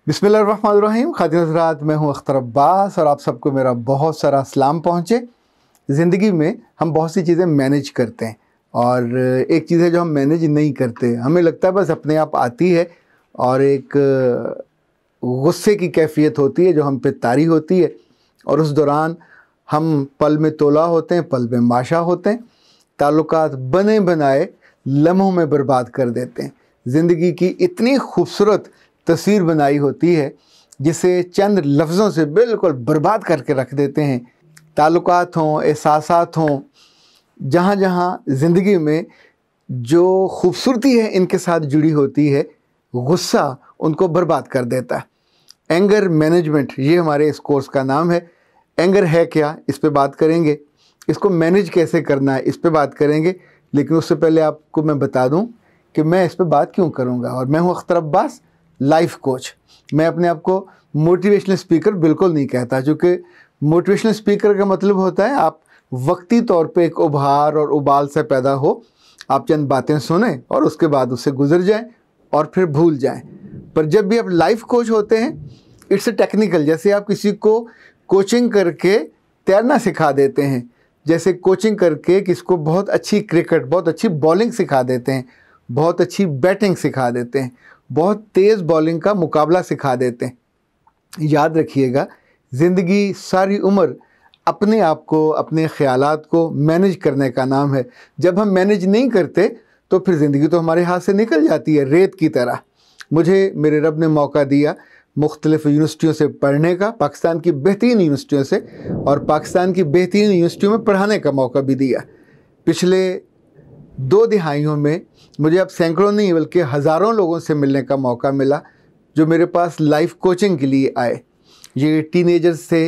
बिस्मिल्लाहिर्रहमानिर्रहीम। खातिन हज़रात, मैं हूँ अख्तर अब्बास और आप सबको मेरा बहुत सारा सलाम पहुँचे। ज़िंदगी में हम बहुत सी चीज़ें मैनेज करते हैं और एक चीज़ है जो हम मैनेज नहीं करते। हमें लगता है बस अपने आप आती है और एक गुस्से की कैफियत होती है जो हम पे तारी होती है और उस दौरान हम पल में तोला होते हैं, पल में माशा होते हैं, ताल्लुकात बने बनाए लम्हों में बर्बाद कर देते हैं। ज़िंदगी की इतनी खूबसूरत तस्वीर बनाई होती है जिसे चंद लफ्ज़ों से बिल्कुल बर्बाद करके रख देते हैं। ताल्लुकात हों, एहसासात हों, जहाँ जहाँ ज़िंदगी में जो खूबसूरती है इनके साथ जुड़ी होती है, गुस्सा उनको बर्बाद कर देता है। एंगर मैनेजमेंट, ये हमारे इस कोर्स का नाम है। एंगर है क्या, इस पे बात करेंगे। इसको मैनेज कैसे करना है, इस पे बात करेंगे। लेकिन उससे पहले आपको मैं बता दूं कि मैं इस पे बात क्यों करूंगा। और मैं हूं अख्तर अब्बास, लाइफ कोच। मैं अपने आप को मोटिवेशनल स्पीकर बिल्कुल नहीं कहता, क्योंकि मोटिवेशनल स्पीकर का मतलब होता है आप वक्ती तौर पे एक उभार और उबाल से पैदा हो, आप चंद बातें सुने और उसके बाद उससे गुजर जाएं और फिर भूल जाएं। पर जब भी आप लाइफ कोच होते हैं, इट्स टेक्निकल। जैसे आप किसी को कोचिंग करके तैरना सिखा देते हैं, जैसे कोचिंग करके किसको बहुत अच्छी क्रिकेट, बहुत अच्छी बॉलिंग सिखा देते हैं, बहुत अच्छी बैटिंग सिखा देते हैं, बहुत तेज़ बॉलिंग का मुकाबला सिखा देते हैं। याद रखिएगा, ज़िंदगी सारी उम्र अपने आप को, अपने ख़यालात को मैनेज करने का नाम है। जब हम मैनेज नहीं करते तो फिर ज़िंदगी तो हमारे हाथ से निकल जाती है रेत की तरह। मुझे मेरे रब ने मौका दिया मुख्तलिफ़ यूनिवर्सिटियों से पढ़ने का, पाकिस्तान की बेहतरीन यूनिवर्सिटियों से, और पाकिस्तान की बेहतरीन यूनिवर्सिटियों में पढ़ाने का मौका भी दिया। पिछले 2 दिहाइयों में मुझे अब सैकड़ों नहीं बल्कि हज़ारों लोगों से मिलने का मौका मिला जो मेरे पास लाइफ कोचिंग के लिए आए। ये टीनेजर्स थे,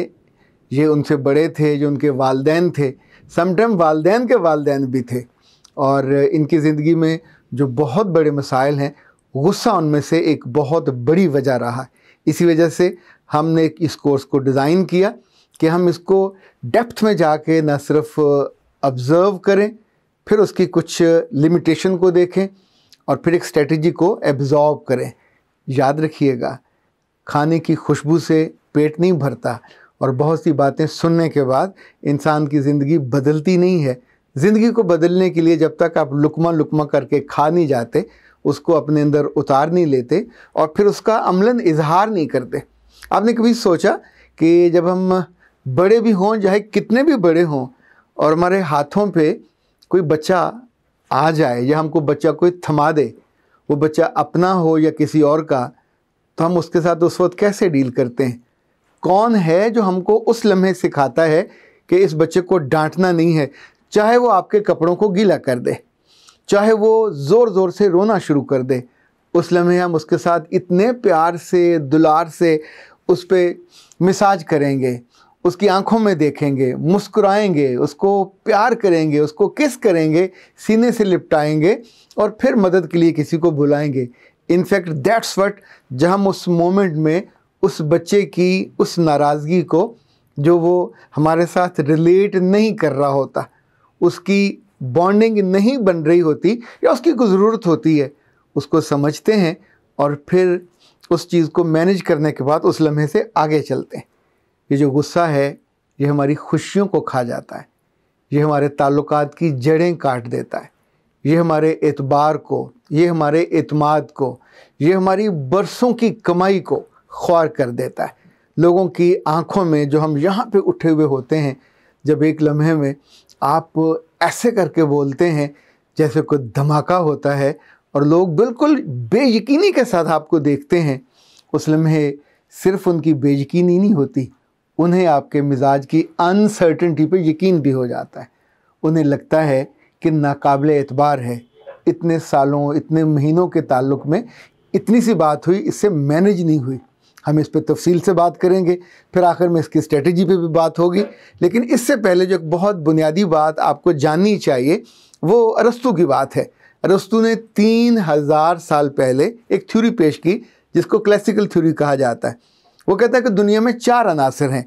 ये उनसे बड़े थे, जो उनके वालदैन थे, समटाइम वालदैन के वालदैन भी थे। और इनकी ज़िंदगी में जो बहुत बड़े मसाइल हैं, गुस्सा उनमें से एक बहुत बड़ी वजह रहा। इसी वजह से हमने इस कोर्स को डिज़ाइन किया कि हम इसको डेप्थ में जाके न सिर्फ ऑब्ज़र्व करें, फिर उसकी कुछ लिमिटेशन को देखें और फिर एक स्ट्रेटजी को एब्जॉर्ब करें। याद रखिएगा, खाने की खुशबू से पेट नहीं भरता और बहुत सी बातें सुनने के बाद इंसान की ज़िंदगी बदलती नहीं है। ज़िंदगी को बदलने के लिए जब तक आप लुकमा लुकमा करके खा नहीं जाते, उसको अपने अंदर उतार नहीं लेते और फिर उसका अमलन इजहार नहीं करते। आपने कभी सोचा कि जब हम बड़े भी हों, चाहे कितने भी बड़े हों, और हमारे हाथों पे कोई बच्चा आ जाए या हमको बच्चा कोई थमा दे, वो बच्चा अपना हो या किसी और का, तो हम उसके साथ उस वक्त कैसे डील करते हैं? कौन है जो हमको उस लम्हे सिखाता है कि इस बच्चे को डांटना नहीं है, चाहे वो आपके कपड़ों को गीला कर दे, चाहे वो ज़ोर ज़ोर से रोना शुरू कर दे, उस लम्हे हम उसके साथ इतने प्यार से, दुलार से उस पर मिसाज करेंगे, उसकी आंखों में देखेंगे, मुस्कुराएंगे, उसको प्यार करेंगे, उसको किस करेंगे, सीने से लिपटाएंगे और फिर मदद के लिए किसी को बुलाएंगे। इनफैक्ट दैट्स व्हाट, जब हम उस मोमेंट में उस बच्चे की उस नाराज़गी को, जो वो हमारे साथ रिलेट नहीं कर रहा होता, उसकी बॉन्डिंग नहीं बन रही होती या उसकी कोई ज़रूरत होती है, उसको समझते हैं और फिर उस चीज़ को मैनेज करने के बाद उस लम्हे से आगे चलते हैं। ये जो गुस्सा है, ये हमारी खुशियों को खा जाता है, ये हमारे ताल्लुकात की जड़ें काट देता है, ये हमारे एतबार को, ये हमारे एतमाद को, ये हमारी बरसों की कमाई को ख्वार कर देता है। लोगों की आंखों में जो हम यहाँ पे उठे हुए होते हैं, जब एक लम्हे में आप ऐसे करके बोलते हैं जैसे कोई धमाका होता है और लोग बिल्कुल बेयकीनी के साथ आपको देखते हैं, उस लम्हे सिर्फ उनकी बेयकीनी नहीं होती, उन्हें आपके मिजाज की अनसर्टेनिटी पे यकीन भी हो जाता है। उन्हें लगता है कि नाकाबिल एतबार है, इतने सालों, इतने महीनों के ताल्लुक़ में इतनी सी बात हुई, इससे मैनेज नहीं हुई। हम इस पे तफसील से बात करेंगे, फिर आखिर में इसकी स्ट्रेटजी पे भी बात होगी। लेकिन इससे पहले जो एक बहुत बुनियादी बात आपको जाननी चाहिए, वो अरस्तु की बात है। अरस्तु ने 3000 साल पहले एक थ्योरी पेश की जिसको क्लासिकल थ्योरी कहा जाता है। वो कहता है कि दुनिया में 4 अनासर हैं,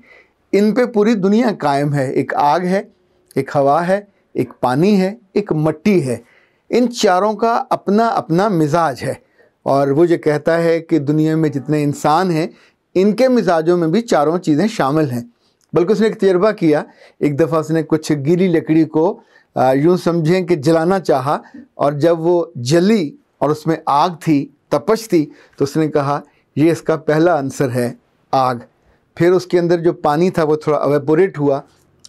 इन पे पूरी दुनिया कायम है। एक आग है, एक हवा है, एक पानी है, एक मट्टी है। इन चारों का अपना अपना मिजाज है। और वो ये कहता है कि दुनिया में जितने इंसान हैं इनके मिजाजों में भी चारों चीज़ें शामिल हैं। बल्कि उसने एक तजर्बा किया, एक दफ़ा उसने कुछ गीली लकड़ी को यूँ समझें कि जलाना चाहा, और जब वो जली और उसमें आग थी, तपश थी, तो उसने कहा ये इसका पहला आंसर है, आग। फिर उसके अंदर जो पानी था वो थोड़ा एवेपोरेट हुआ,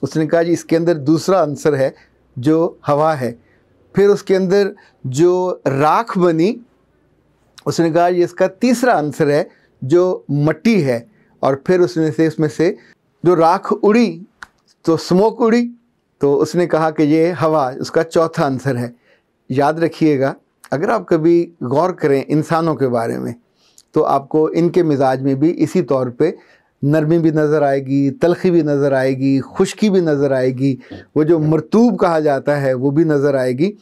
उसने कहा जी इसके अंदर दूसरा आंसर है जो हवा है। फिर उसके अंदर जो राख बनी, उसने कहा ये इसका तीसरा आंसर है जो मट्टी है। और फिर उसमें से जो राख उड़ी तो स्मोक उड़ी, तो उसने कहा कि ये हवा उसका चौथा आंसर है। याद रखिएगा, अगर आप कभी गौर करें इंसानों के बारे में तो आपको इनके मिजाज में भी इसी तौर पे नरमी भी नज़र आएगी, तलखी भी नज़र आएगी, खुश्की भी नज़र आएगी, वो जो मरतूब कहा जाता है वो भी नज़र आएगी।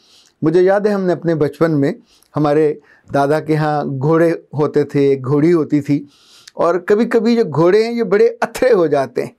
मुझे याद है हमने अपने बचपन में हमारे दादा के यहाँ घोड़े होते थे, एक घोड़ी होती थी, और कभी कभी जो घोड़े हैं ये बड़े अथरे हो जाते हैं।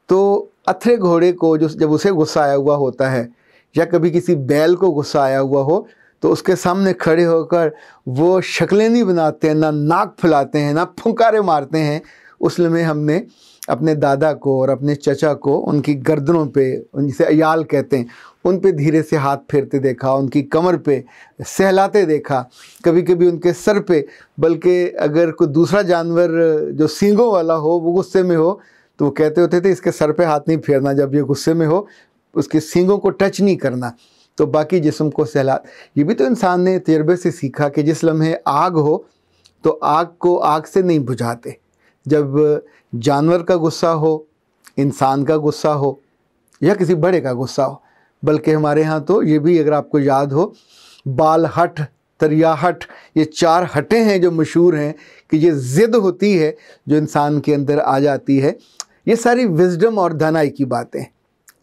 तो अथरे घोड़े को जो जब उसे गुस्सा आया हुआ होता है, या कभी किसी बैल को गुस्सा आया हुआ हो, तो उसके सामने खड़े होकर वो शक्लें नहीं बनाते हैं, ना नाक फुलाते हैं, ना फुंकारे मारते हैं। उस लम्हे हमने अपने दादा को और अपने चचा को उनकी गर्दनों पे, जिसे अयाल कहते हैं, उन पे धीरे से हाथ फेरते देखा, उनकी कमर पे सहलाते देखा, कभी कभी उनके सर पे। बल्कि अगर कोई दूसरा जानवर जो सींगों वाला हो वो गुस्से में हो तो वो कहते होते थे इसके सर पे हाथ नहीं फेरना, जब ये गुस्से में हो उसके सींगों को टच नहीं करना, तो बाकी जिस्म को सहला। ये भी तो इंसान ने तजर्बे से सीखा कि जिस लम्हे आग हो तो आग को आग से नहीं बुझाते। जब जानवर का गुस्सा हो, इंसान का गुस्सा हो, या किसी बड़े का गुस्सा हो, बल्कि हमारे यहाँ तो ये भी अगर आपको याद हो, बाल हट, तरियाहट, ये 4 हटें हैं जो मशहूर हैं कि ये ज़िद होती है जो इंसान के अंदर आ जाती है। ये सारी विज़डम और दानाई की बातें।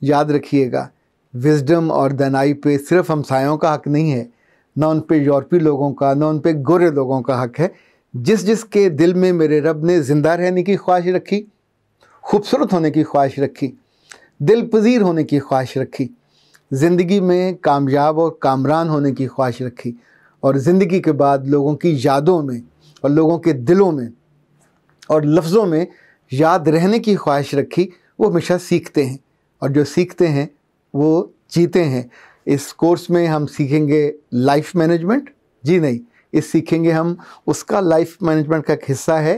याद रखिएगा, विज़डम और दानाई पे सिर्फ हमसायों का हक नहीं है, ना उन पे यूरोपी लोगों का, ना उन पे गोरे लोगों का हक है। जिसके दिल में मेरे रब ने ज़िंदा रहने की ख्वाहिश रखी, खूबसूरत होने की ख्वाहिश रखी, दिल पजीर होने की ख्वाहिश रखी, ज़िंदगी में कामयाब और कामरान होने की ख्वाहिश रखी, और ज़िंदगी के बाद लोगों की यादों में और लोगों के दिलों में और लफ्ज़ों में याद रहने की ख्वाहिश रखी, वो हमेशा सीखते हैं, और जो सीखते हैं वो जीते हैं। इस कोर्स में हम सीखेंगे लाइफ मैनेजमेंट, जी नहीं, इस सीखेंगे हम उसका लाइफ मैनेजमेंट का एक हिस्सा है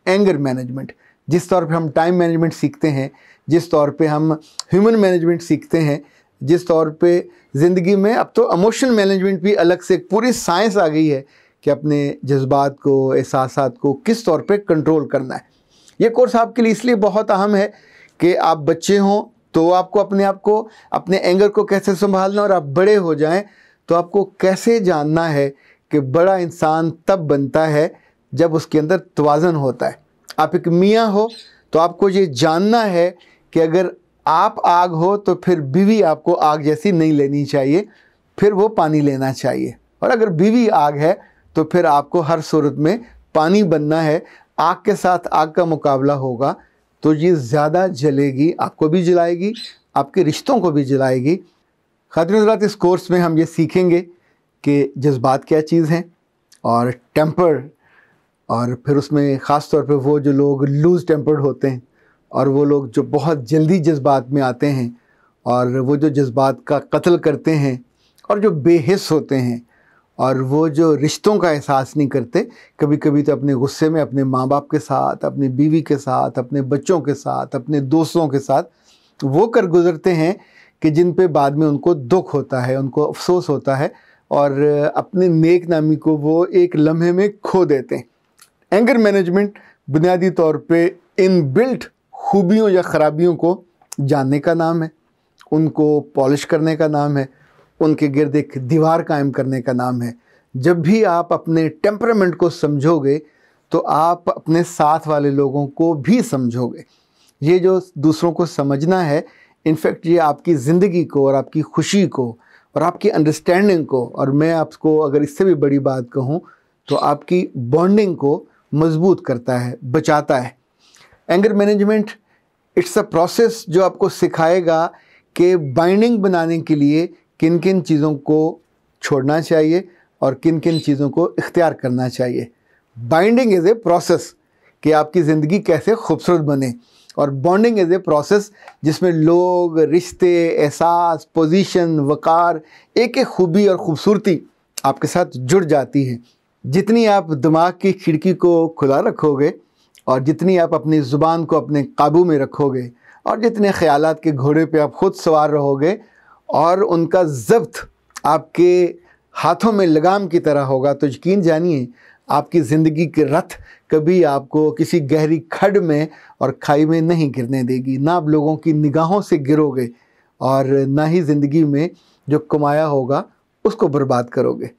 एंगर मैनेजमेंट। जिस तौर पे हम टाइम मैनेजमेंट सीखते हैं, जिस तौर पे हम ह्यूमन मैनेजमेंट सीखते हैं, जिस तौर पे ज़िंदगी में अब तो इमोशन मैनेजमेंट भी अलग से एक पूरी साइंस आ गई है कि अपने जज्बात को, एहसासात को किस तौर पे कंट्रोल करना है। ये कोर्स आपके लिए इसलिए बहुत अहम है कि आप बच्चे हों तो आपको अपने आप को, अपने एंगर को कैसे संभालना, और आप बड़े हो जाएं तो आपको कैसे जानना है कि बड़ा इंसान तब बनता है जब उसके अंदर तवाज़न होता है। आप एक मियाँ हो तो आपको ये जानना है कि अगर आप आग हो तो फिर बीवी आपको आग जैसी नहीं लेनी चाहिए, फिर वो पानी लेना चाहिए। और अगर बीवी आग है तो फिर आपको हर सूरत में पानी बनना है। आग के साथ आग का मुकाबला होगा तो ये ज़्यादा जलेगी, आपको भी जलाएगी, आपके रिश्तों को भी जलाएगी। ख़ातिन हज़रात, इस कोर्स में हम ये सीखेंगे कि जज्बात क्या चीज़ हैं, और टेम्पर, और फिर उसमें ख़ास तौर पे वो जो लोग लूज़ टेम्पर्ड होते हैं, और वो लोग जो बहुत जल्दी जज्बात में आते हैं, और वो जो जज्बात का कत्ल करते हैं, और जो बेहिस होते हैं, और वो जो रिश्तों का एहसास नहीं करते। कभी कभी तो अपने गुस्से में अपने माँ बाप के साथ, अपनी बीवी के साथ, अपने बच्चों के साथ, अपने दोस्तों के साथ वो कर गुज़रते हैं कि जिन पे बाद में उनको दुख होता है, उनको अफसोस होता है, और अपने नेक नामी को वो एक लम्हे में खो देते हैं। एंगर मैनेजमेंट बुनियादी तौर पे इन बिल्ट खूबियों या ख़राबियों को जानने का नाम है, उनको पॉलिश करने का नाम है, उनके गिर्द एक दीवार कायम करने का नाम है। जब भी आप अपने टेम्परामेंट को समझोगे तो आप अपने साथ वाले लोगों को भी समझोगे। ये जो दूसरों को समझना है, इनफैक्ट ये आपकी ज़िंदगी को और आपकी खुशी को और आपकी अंडरस्टैंडिंग को, और मैं आपको अगर इससे भी बड़ी बात कहूँ तो आपकी बॉन्डिंग को मजबूत करता है, बचाता है। Anger management it's a process जो आपको सिखाएगा कि बाइंडिंग बनाने के लिए किन किन चीज़ों को छोड़ना चाहिए और किन किन चीज़ों को इख्तियार करना चाहिए। बाइंडिंग इज़ ए प्रोसेस कि आपकी ज़िंदगी कैसे खूबसूरत बने, और बॉन्डिंग इज़ ए प्रोसेस जिसमें लोग, रिश्ते, एहसास, पोजीशन, वक़ार, एक एक खूबी और ख़ूबसूरती आपके साथ जुड़ जाती है। जितनी आप दिमाग की खिड़की को खुला रखोगे और जितनी आप अपनी ज़ुबान को अपने काबू में रखोगे और जितने ख़यालात के घोड़े पे आप ख़ुद सवार रहोगे और उनका ज़ब्त आपके हाथों में लगाम की तरह होगा, तो यकीन जानिए आपकी ज़िंदगी के रथ कभी आपको किसी गहरी खड्ड में और खाई में नहीं गिरने देगी। ना आप लोगों की निगाहों से गिरोगे और ना ही ज़िंदगी में जो कमाया होगा उसको बर्बाद करोगे।